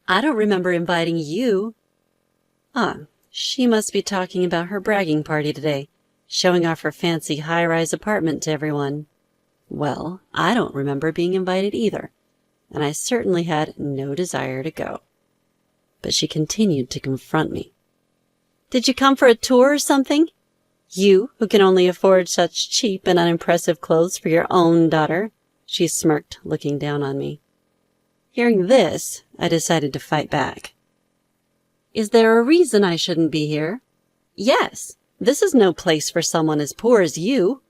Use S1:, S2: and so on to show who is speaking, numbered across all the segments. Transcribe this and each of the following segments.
S1: I don't remember inviting you. Ah, she must be talking about her bragging party today, showing off her fancy high-rise apartment to everyone. Well, I don't remember being invited either, and I certainly had no desire to go. But she continued to confront me. Did you come for a tour or something? You, who can only afford such cheap and unimpressive clothes for your own daughter? She smirked, looking down on me. Hearing this, I decided to fight back. Is there a reason I shouldn't be here? Yes, this is no place for someone as poor as you.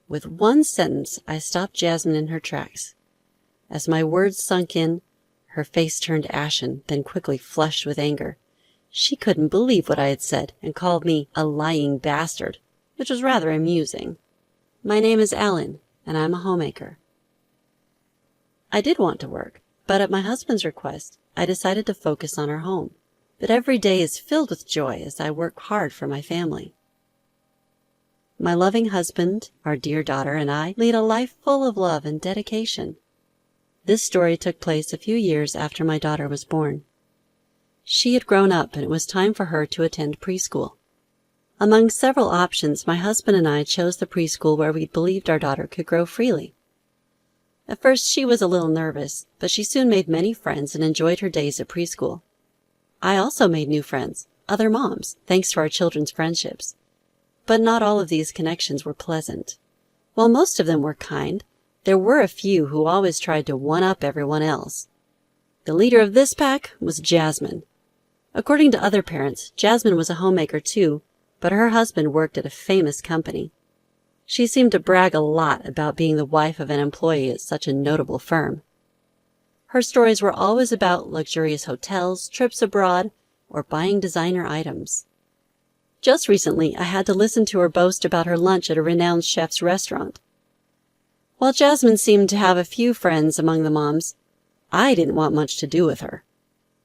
S1: With one sentence, I stopped Jasmine in her tracks. As my words sunk in, her face turned ashen, then quickly flushed with anger. She couldn't believe what I had said and called me a lying bastard, which was rather amusing. My name is Ellen, and I'm a homemaker. I did want to work, but at my husband's request, I decided to focus on our home. But every day is filled with joy as I work hard for my family. My loving husband, our dear daughter, and I lead a life full of love and dedication. This story took place a few years after my daughter was born. She had grown up, and it was time for her to attend preschool. Among several options, my husband and I chose the preschool where we believed our daughter could grow freely. At first, she was a little nervous, but she soon made many friends and enjoyed her days at preschool. I also made new friends, other moms, thanks to our children's friendships. But not all of these connections were pleasant. While most of them were kind, there were a few who always tried to one-up everyone else. The leader of this pack was Jasmine. According to other parents, Jasmine was a homemaker too, but her husband worked at a famous company. She seemed to brag a lot about being the wife of an employee at such a notable firm. Her stories were always about luxurious hotels, trips abroad, or buying designer items. Just recently, I had to listen to her boast about her lunch at a renowned chef's restaurant. While Jasmine seemed to have a few friends among the moms, I didn't want much to do with her.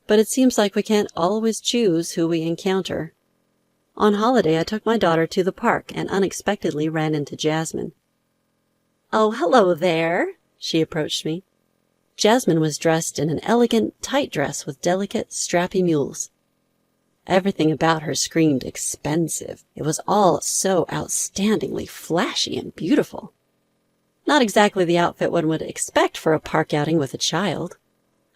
S1: But it seems like we can't always choose who we encounter. On holiday, I took my daughter to the park and unexpectedly ran into Jasmine. "Oh, hello there," she approached me. Jasmine was dressed in an elegant, tight dress with delicate, strappy mules. Everything about her screamed expensive. It was all so outstandingly flashy and beautiful. Not exactly the outfit one would expect for a park outing with a child.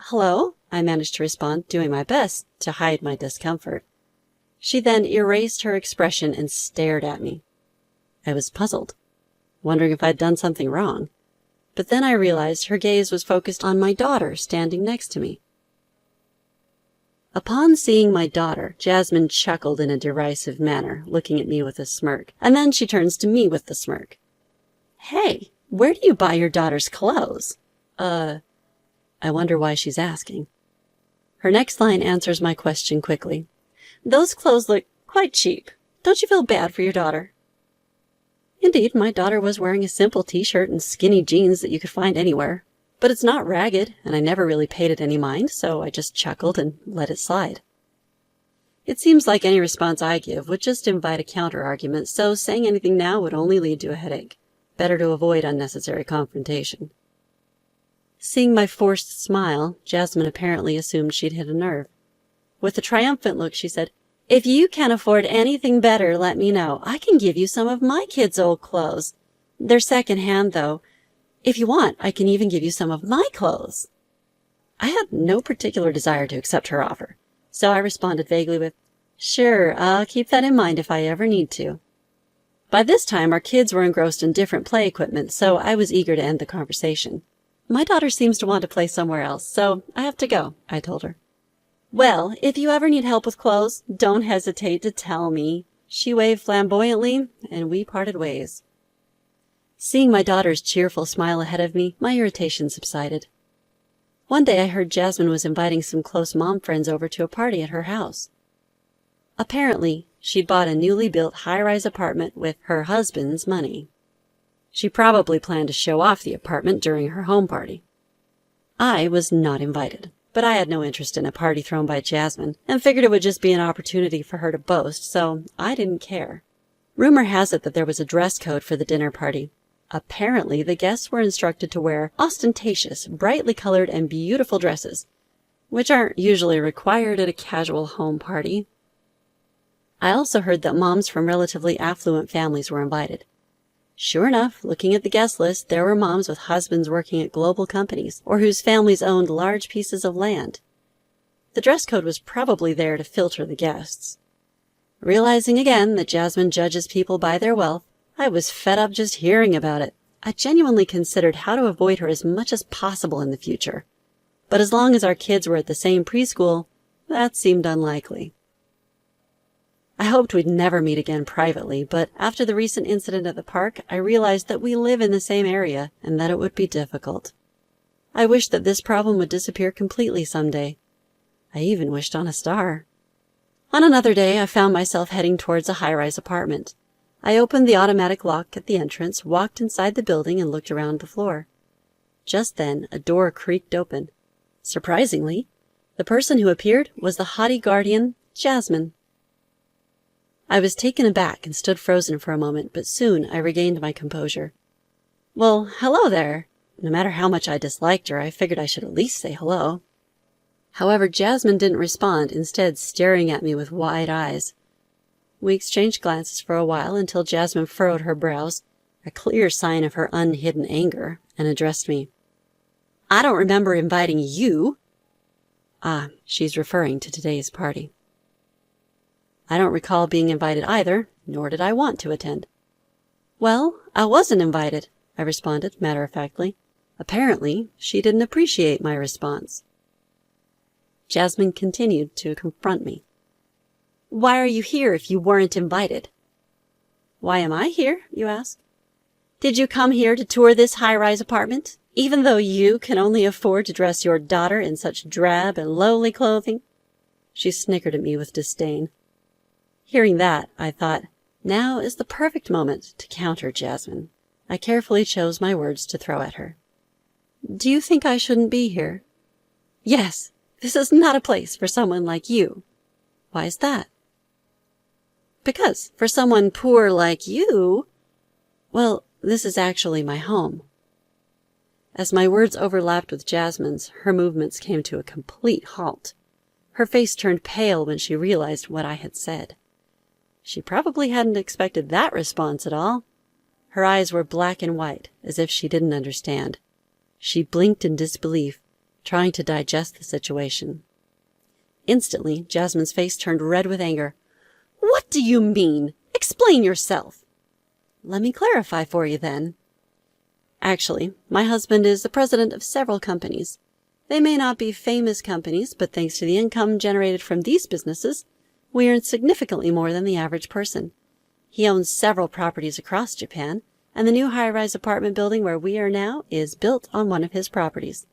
S1: "Hello," I managed to respond, doing my best to hide my discomfort. She then erased her expression and stared at me. I was puzzled, wondering if I'd done something wrong. But then I realized her gaze was focused on my daughter standing next to me. Upon seeing my daughter, Jasmine chuckled in a derisive manner, looking at me with a smirk, and then she turns to me with the smirk. "Hey, where do you buy your daughter's clothes?" I wonder why she's asking. Her next line answers my question quickly. "Those clothes look quite cheap. Don't you feel bad for your daughter?" Indeed, my daughter was wearing a simple t-shirt and skinny jeans that you could find anywhere. But it's not ragged, and I never really paid it any mind, so I just chuckled and let it slide. It seems like any response I give would just invite a counter-argument, so saying anything now would only lead to a headache. Better to avoid unnecessary confrontation. Seeing my forced smile, Jasmine apparently assumed she'd hit a nerve. With a triumphant look, she said, "If you can't afford anything better, let me know. I can give you some of my kids' old clothes. They're second-hand, though. If you want, I can even give you some of my clothes." I had no particular desire to accept her offer, so I responded vaguely with, "Sure, I'll keep that in mind if I ever need to." By this time, our kids were engrossed in different play equipment, so I was eager to end the conversation. "My daughter seems to want to play somewhere else, so I have to go," I told her. "Well, if you ever need help with clothes, don't hesitate to tell me." She waved flamboyantly, and we parted ways. Seeing my daughter's cheerful smile ahead of me, my irritation subsided. One day I heard Jasmine was inviting some close mom friends over to a party at her house. Apparently, she'd bought a newly built high-rise apartment with her husband's money. She probably planned to show off the apartment during her home party. I was not invited, but I had no interest in a party thrown by Jasmine and figured it would just be an opportunity for her to boast, so I didn't care. Rumor has it that there was a dress code for the dinner party. Apparently, the guests were instructed to wear ostentatious, brightly colored, and beautiful dresses, which aren't usually required at a casual home party. I also heard that moms from relatively affluent families were invited. Sure enough, looking at the guest list, there were moms with husbands working at global companies or whose families owned large pieces of land. The dress code was probably there to filter the guests. Realizing again that Jasmine judges people by their wealth, I was fed up just hearing about it. I genuinely considered how to avoid her as much as possible in the future. But as long as our kids were at the same preschool, that seemed unlikely. I hoped we'd never meet again privately, but after the recent incident at the park, I realized that we live in the same area and that it would be difficult. I wished that this problem would disappear completely someday. I even wished on a star. On another day, I found myself heading towards a high-rise apartment. I opened the automatic lock at the entrance, walked inside the building, and looked around the floor. Just then, a door creaked open. Surprisingly, the person who appeared was the haughty guardian, Jasmine. I was taken aback and stood frozen for a moment, but soon I regained my composure. Well, hello there. No matter how much I disliked her, I figured I should at least say hello. However, Jasmine didn't respond, instead staring at me with wide eyes. We exchanged glances for a while until Jasmine furrowed her brows, a clear sign of her unhidden anger, and addressed me. I don't remember inviting you. Ah, she's referring to today's party. I don't recall being invited either, nor did I want to attend. Well, I wasn't invited, I responded matter-of-factly. Apparently, she didn't appreciate my response. Jasmine continued to confront me. Why are you here if you weren't invited? Why am I here, you ask? Did you come here to tour this high-rise apartment, even though you can only afford to dress your daughter in such drab and lowly clothing? She snickered at me with disdain. Hearing that, I thought, now is the perfect moment to counter Jasmine. I carefully chose my words to throw at her. Do you think I shouldn't be here? Yes, this is not a place for someone like you. Why is that? Because for someone poor like you, well, this is actually my home. As my words overlapped with Jasmine's, her movements came to a complete halt. Her face turned pale when she realized what I had said. She probably hadn't expected that response at all. Her eyes were black and white, as if she didn't understand. She blinked in disbelief, trying to digest the situation. Instantly, Jasmine's face turned red with anger. What do you mean? Explain yourself. Let me clarify for you, then. Actually, my husband is the president of several companies. They may not be famous companies, but thanks to the income generated from these businesses, we earn significantly more than the average person. He owns several properties across Japan, and the new high-rise apartment building where we are now is built on one of his properties.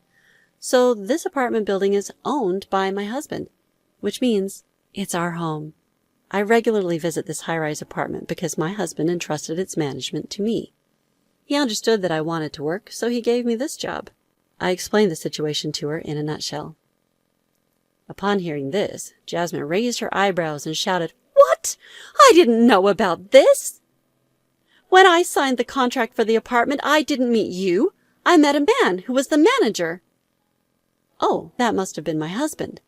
S1: So this apartment building is owned by my husband, which means it's our home. I regularly visit this high-rise apartment because my husband entrusted its management to me. He understood that I wanted to work, so he gave me this job. I explained the situation to her in a nutshell. Upon hearing this, Jasmine raised her eyebrows and shouted, What? I didn't know about this! When I signed the contract for the apartment, I didn't meet you. I met a man who was the manager. Oh, that must have been my husband.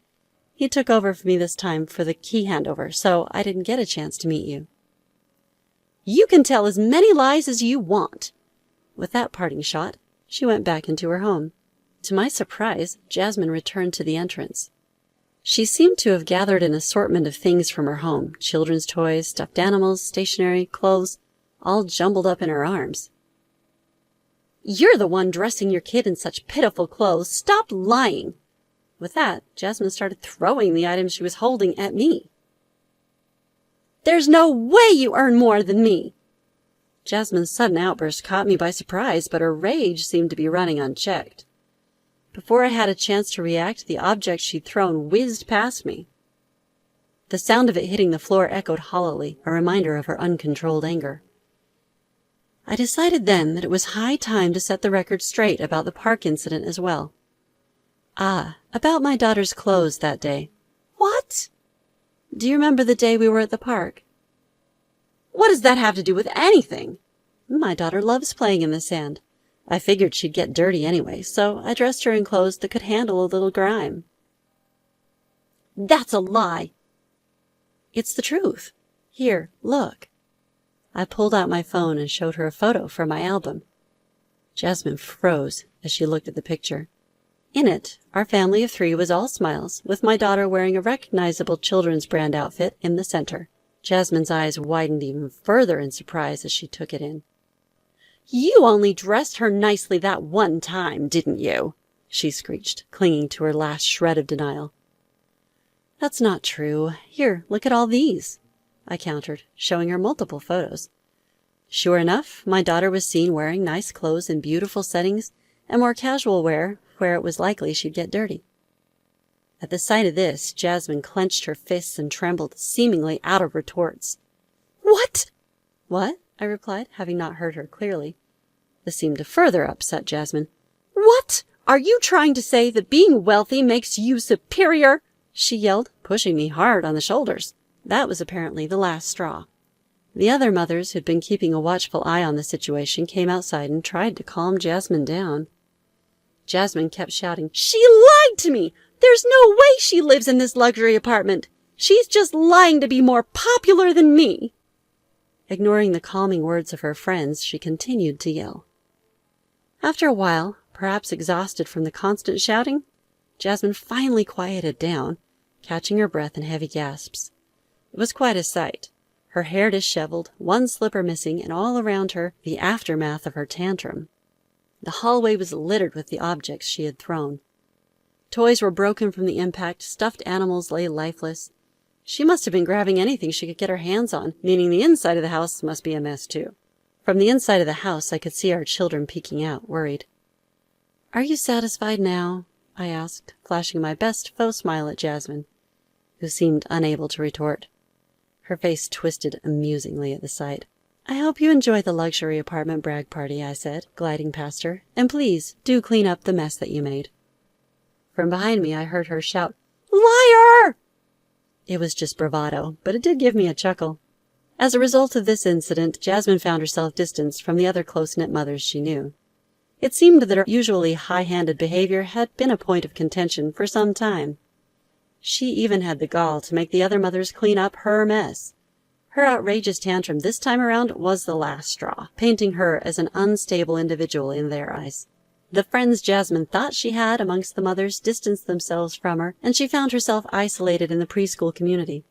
S1: He took over for me this time for the key handover, so I didn't get a chance to meet you. You can tell as many lies as you want. With that parting shot, she went back into her home. To my surprise, Jasmine returned to the entrance. She seemed to have gathered an assortment of things from her home, children's toys, stuffed animals, stationery, clothes, all jumbled up in her arms. You're the one dressing your kid in such pitiful clothes. Stop lying. With that, Jasmine started throwing the items she was holding at me. There's no way you earn more than me. Jasmine's sudden outburst caught me by surprise, but her rage seemed to be running unchecked. Before I had a chance to react, the object she'd thrown whizzed past me. The sound of it hitting the floor echoed hollowly, a reminder of her uncontrolled anger. I decided then that it was high time to set the record straight about the park incident as well. Ah, about my daughter's clothes that day. What? Do you remember the day we were at the park? What does that have to do with anything? My daughter loves playing in the sand. I figured she'd get dirty anyway, so I dressed her in clothes that could handle a little grime. That's a lie. It's the truth. Here, look. I pulled out my phone and showed her a photo from my album. Jasmine froze as she looked at the picture. In it, our family of 3 was all smiles, with my daughter wearing a recognizable children's brand outfit in the center. Jasmine's eyes widened even further in surprise as she took it in. You only dressed her nicely that one time, didn't you? She screeched, clinging to her last shred of denial. That's not true. Here, look at all these, I countered, showing her multiple photos. Sure enough, my daughter was seen wearing nice clothes in beautiful settings and more casual wear where it was likely she'd get dirty. At the sight of this, Jasmine clenched her fists and trembled, seemingly out of retorts. What? What? I replied, having not heard her clearly. This seemed to further upset Jasmine. What? Are you trying to say that being wealthy makes you superior? She yelled, pushing me hard on the shoulders. That was apparently the last straw. The other mothers who'd been keeping a watchful eye on the situation came outside and tried to calm Jasmine down. Jasmine kept shouting, She lied to me! There's no way she lives in this luxury apartment! She's just lying to be more popular than me! Ignoring the calming words of her friends, she continued to yell. After a while, perhaps exhausted from the constant shouting, Jasmine finally quieted down, catching her breath in heavy gasps. It was quite a sight. Her hair disheveled, one slipper missing, and all around her the aftermath of her tantrum. The hallway was littered with the objects she had thrown. Toys were broken from the impact, stuffed animals lay lifeless. She must have been grabbing anything she could get her hands on, meaning the inside of the house must be a mess too. From the inside of the house, I could see our children peeking out, worried. Are you satisfied now? I asked, flashing my best faux smile at Jasmine, who seemed unable to retort. Her face twisted amusingly at the sight. I hope you enjoy the luxury apartment brag party, I said, gliding past her, and please do clean up the mess that you made. From behind me, I heard her shout, Liar! It was just bravado, but it did give me a chuckle. As a result of this incident, Jasmine found herself distanced from the other close-knit mothers she knew. It seemed that her usually high-handed behavior had been a point of contention for some time. She even had the gall to make the other mothers clean up her mess. Her outrageous tantrum this time around was the last straw, painting her as an unstable individual in their eyes. The friends Jasmine thought she had amongst the mothers distanced themselves from her, and she found herself isolated in the preschool community.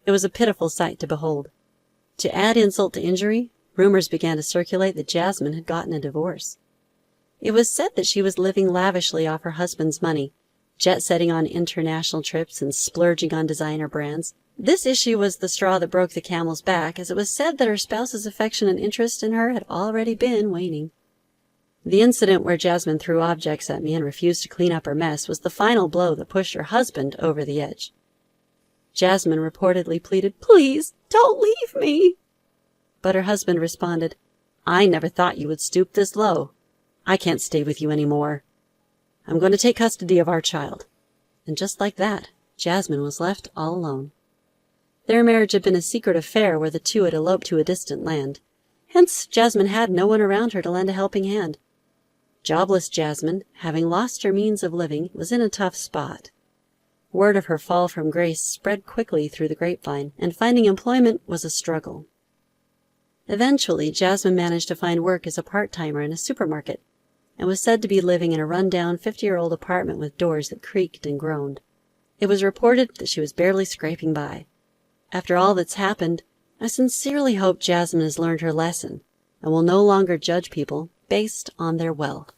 S1: It was a pitiful sight to behold. To add insult to injury, rumors began to circulate that Jasmine had gotten a divorce. It was said that she was living lavishly off her husband's money, jet-setting on international trips and splurging on designer brands. This issue was the straw that broke the camel's back, as it was said that her spouse's affection and interest in her had already been waning. The incident where Jasmine threw objects at me and refused to clean up her mess was the final blow that pushed her husband over the edge. Jasmine reportedly pleaded, Please, don't leave me. But her husband responded, I never thought you would stoop this low. I can't stay with you anymore. I'm going to take custody of our child. And just like that, Jasmine was left all alone. Their marriage had been a secret affair where the two had eloped to a distant land. Hence, Jasmine had no one around her to lend a helping hand. Jobless Jasmine, having lost her means of living, was in a tough spot. Word of her fall from grace spread quickly through the grapevine, and finding employment was a struggle. Eventually, Jasmine managed to find work as a part-timer in a supermarket, and was said to be living in a run-down 50-year-old apartment with doors that creaked and groaned. It was reported that she was barely scraping by. After all that's happened, I sincerely hope Jasmine has learned her lesson and will no longer judge people based on their wealth.